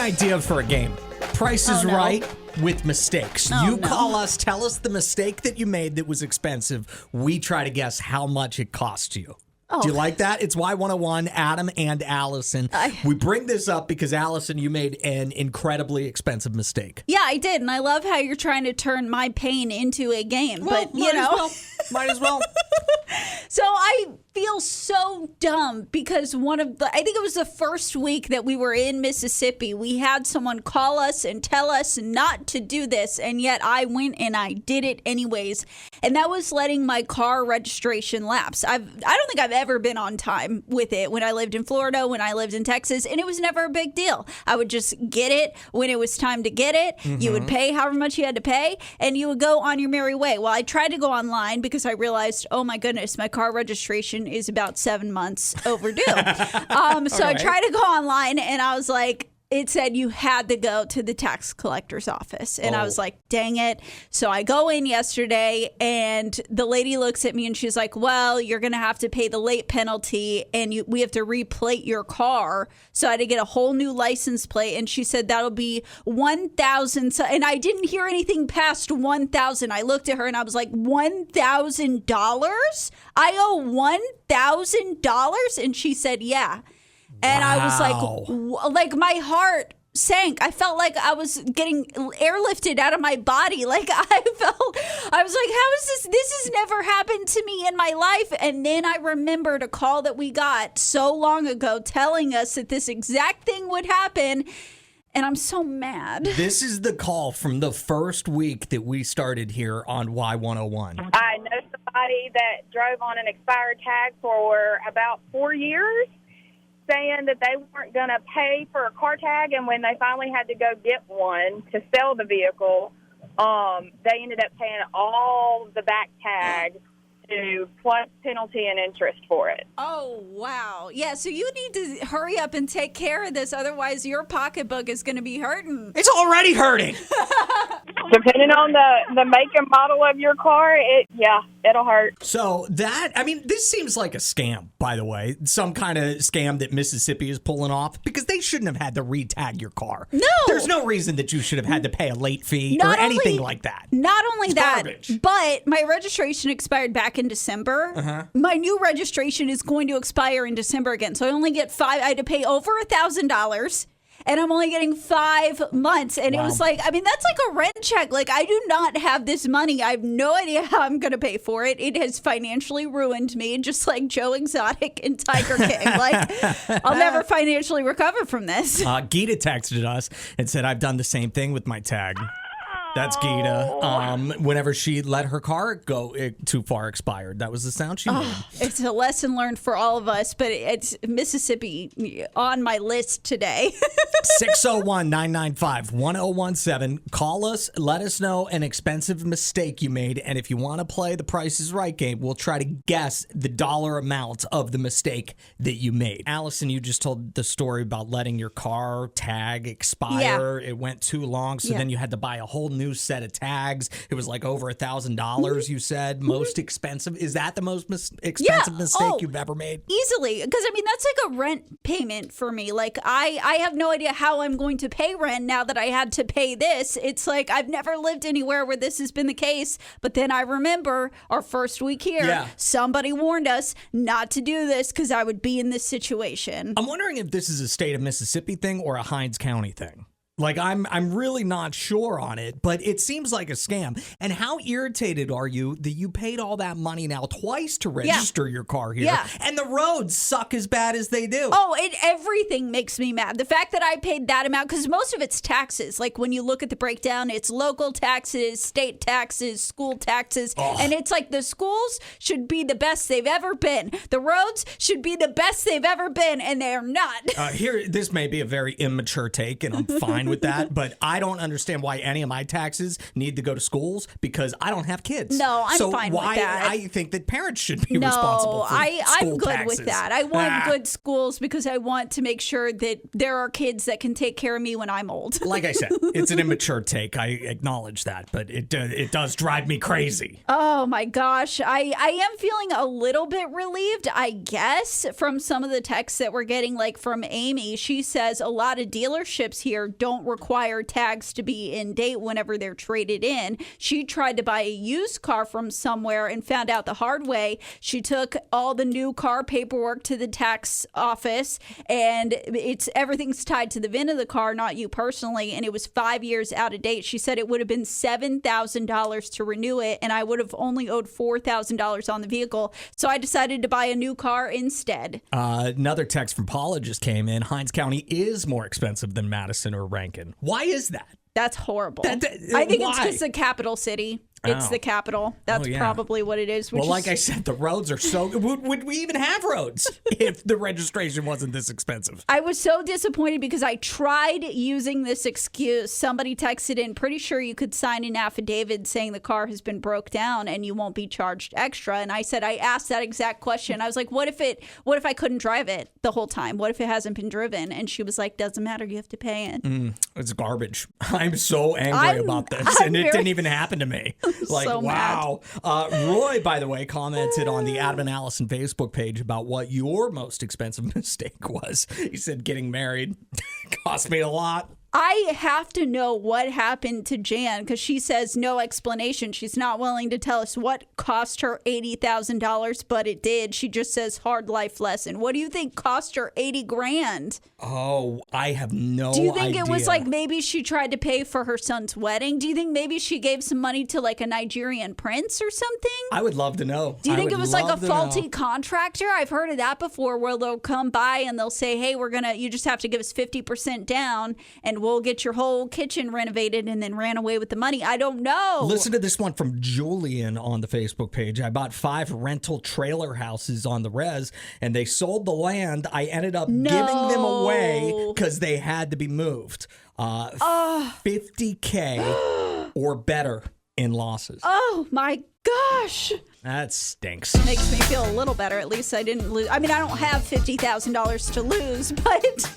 idea for a game. Price is Right with mistakes. You call us, tell us the mistake that you made that was expensive. We try to guess how much it cost you. Do you like that? It's Y101, Adam and Allison. We bring this up because, Allison, you made an incredibly expensive mistake. Yeah, I did. And I love how you're trying to turn my pain into a game. Well, but, you know. Might as well. So I feel so dumb because I think it was the first week that we were in Mississippi, we had someone call us and tell us not to do this, and yet I went and I did it anyways. And that was letting my car registration lapse. I don't think I've ever been on time with it when I lived in Florida, when I lived in Texas, and it was never a big deal. I would just get it when it was time to get it. Mm-hmm. You would pay however much you had to pay, and you would go on your merry way. Well, I tried to go online because I realized, oh my goodness, my car registration is about 7 months overdue. So I tried to go online, and I was like, it said you had to go to the tax collector's office. And I was like, dang it. So I go in yesterday, and the lady looks at me and she's like, well, you're going to have to pay the late penalty, and we have to replate your car. So I had to get a whole new license plate. And she said that'll be $1,000. And I didn't hear anything past $1,000. I looked at her and I was like, $1,000? I owe $1,000? And she said, yeah. And I was like my heart sank. I felt like I was getting airlifted out of my body. Like I was like, how is this? This has never happened to me in my life. And then I remembered a call that we got so long ago telling us that this exact thing would happen. And I'm so mad. This is the call from the first week that we started here on Y101. I know somebody that drove on an expired tag for about 4 years, saying that they weren't going to pay for a car tag, and when they finally had to go get one to sell the vehicle, they ended up paying all the back tag to plus penalty and interest for it. Oh, wow. Yeah, so you need to hurry up and take care of this. Otherwise, your pocketbook is going to be hurting. It's already hurting. Depending on the make and model of your car, it'll hurt. So this seems like a scam, by the way. Some kind of scam that Mississippi is pulling off, because they shouldn't have had to re-tag your car. No. There's no reason that you should have had to pay a late fee or anything like that. Not only it's that, garbage. But my registration expired back in December. Uh-huh. My new registration is going to expire in December again. So I only get I had to pay over $1,000. And I'm only getting 5 months. And It was like, that's like a rent check. Like, I do not have this money. I have no idea how I'm going to pay for it. It has financially ruined me, just like Joe Exotic and Tiger King. Like, I'll never financially recover from this. Gita texted us and said, I've done the same thing with my tag. That's Gita. Whenever she let her car go too far expired, that was the sound she made. It's a lesson learned for all of us, but it's Mississippi on my list today. 601-995-1017. Call us. Let us know an expensive mistake you made. And if you want to play the Price is Right game, we'll try to guess the dollar amount of the mistake that you made. Allison, you just told the story about letting your car tag expire. Yeah. It went too long, so then you had to buy a whole new set of tags. It was like over $1,000, you said. Most expensive. Is that the most expensive mistake you've ever made? Easily. Because, that's like a rent payment for me. Like, I have no idea how I'm going to pay rent now that I had to pay this. It's like I've never lived anywhere where this has been the case. But then I remember our first week here, somebody warned us not to do this because I would be in this situation. I'm wondering if this is a state of Mississippi thing or a Hinds County thing. Like, I'm really not sure on it, but it seems like a scam. And how irritated are you that you paid all that money now twice to register your car here? Yeah. And the roads suck as bad as they do. Oh, everything makes me mad. The fact that I paid that amount, because most of it's taxes. Like, when you look at the breakdown, it's local taxes, state taxes, school taxes. And it's like the schools should be the best they've ever been. The roads should be the best they've ever been, and they're not. This may be a very immature take, and I'm fine fine with that. But I don't understand why any of my taxes need to go to schools because I don't have kids. No, I'm fine with that. I think that parents should be responsible for I'm good taxes. with that. I want good schools because I want to make sure that there are kids that can take care of me when I'm old. Like I said, it's an immature take. I acknowledge that, but it does drive me crazy. Oh my gosh. I am feeling a little bit relieved, I guess, from some of the texts that we're getting, like from Amy. She says a lot of dealerships here don't require tags to be in date whenever they're traded in. She tried to buy a used car from somewhere and found out the hard way. She took all the new car paperwork to the tax office, and everything's tied to the VIN of the car, not you personally, and it was 5 years out of date. She said it would have been $7,000 to renew it, and I would have only owed $4,000 on the vehicle. So I decided to buy a new car instead. Another text from Paula just came in. Hinds County is more expensive than Madison or Rankin. Why is that? That's horrible. I think it's why? just the capital city. It's the capital. That's probably what it is. Well, like I said, the roads are so... Would we even have roads if the registration wasn't this expensive? I was so disappointed because I tried using this excuse. Somebody texted in, pretty sure you could sign an affidavit saying the car has been broke down and you won't be charged extra. And I said, I asked that exact question. I was like, what if I couldn't drive it the whole time? What if it hasn't been driven? And she was like, doesn't matter. You have to pay it. It's garbage. I'm so angry about this. And it didn't even happen to me. Like, so wow. Roy, by the way, commented on the Adam and Allison Facebook page about what your most expensive mistake was. He said getting married cost me a lot. I have to know what happened to Jan because she says no explanation. She's not willing to tell us what cost her $80,000, but it did. She just says hard life lesson. What do you think cost her $80,000? Oh, I have no idea. Do you think it was like maybe she tried to pay for her son's wedding? Do you think maybe she gave some money to like a Nigerian prince or something? I would love to know. Do you think it was like a faulty contractor? I've heard of that before where they'll come by and they'll say, hey, you just have to give us 50% down and we'll get your whole kitchen renovated, and then ran away with the money. I don't know. Listen to this one from Julian on the Facebook page. I bought 5 rental trailer houses on the res, and they sold the land. I ended up giving them away because they had to be moved. $50K or better in losses. Oh, my gosh. That stinks. Makes me feel a little better. At least I didn't lose. I mean, I don't have $50,000 to lose, but